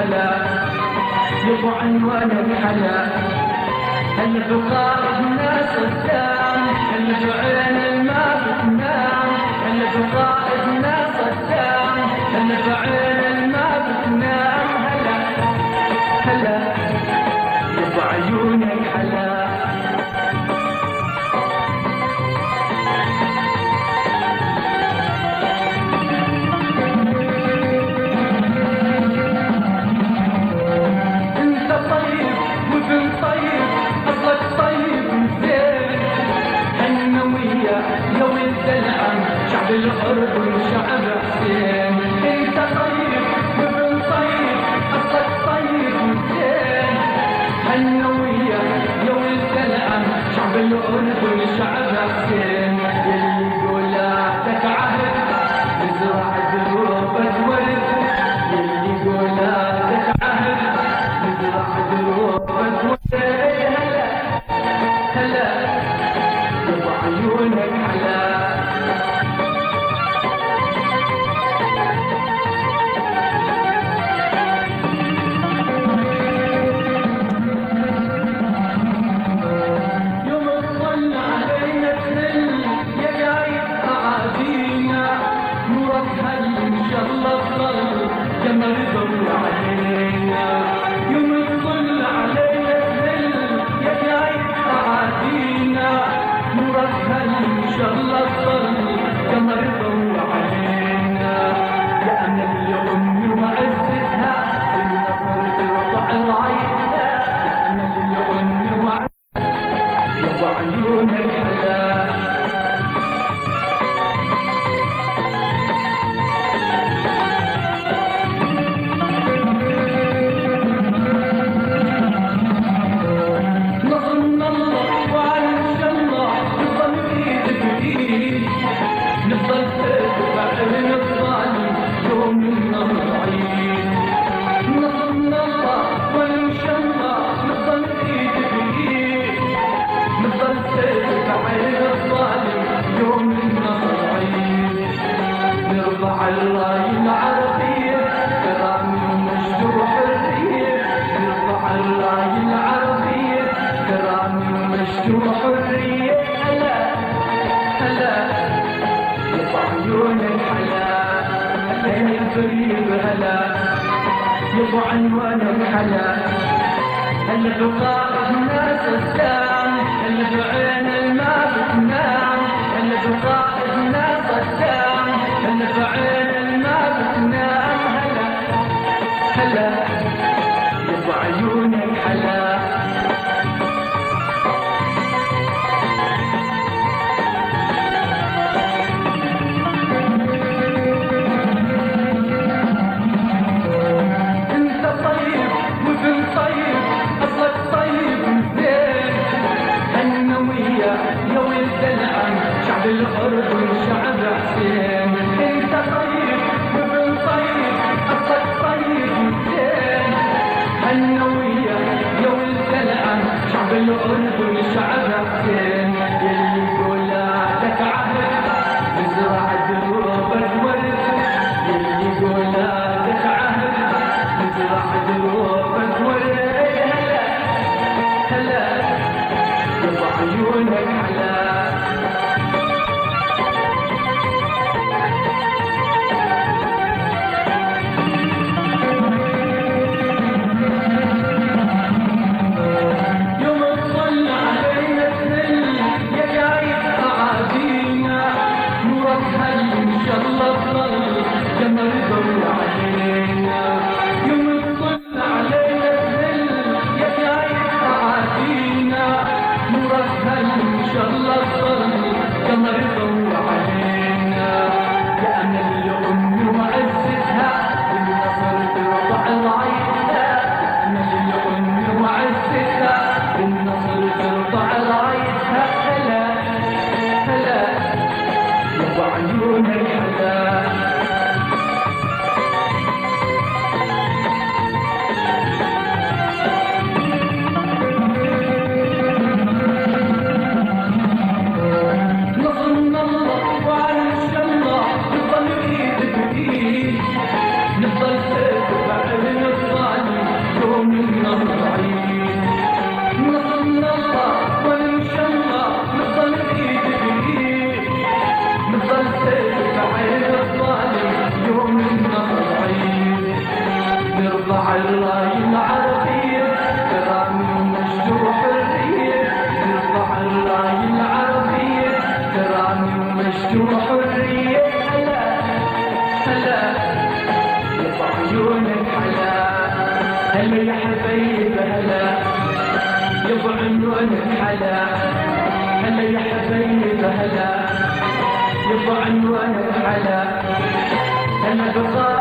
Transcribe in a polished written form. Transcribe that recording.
هلا يبو عنوانك حلا هلا بقائد ناس قدام هلا بعين الما بتنام هلا بقائد ناس قدام هلا بعين الما بتنام هلا هلا يبو عيونك حلا الأردن شعب حسين انت طيب وابن طيب اصلك طيب وزين هالنوية يا ولد العم شعب الأردن شعب حسين يلي قولاتك عهد نزرع دروبة ورد يلي قولاتك عهد نزرع دروبة ورد هلا يبو عيونك حلا يبو عنوانك حلا هلا بقائد ناس قدام هلا بعين الما بتنام هلا بقائد ناس قدام هلا بعين الما بتنام هلا هلا يبو عيونك حلا الأردن شعب حسين انت طيب وابن طيب اصلك طيب وزين هالنوية يا ولد العم شعب الأردن شعب حسين يلي قولاتك عهد نزرع دروبة ورد يلي قولاتك عهد نزرع دروبة ورد هلا هلا يبو عيونك حلا يوم تطل علينا تنل عيونك حلا هلا يا حبيب هلا يبا عيونك حلا هلا بصار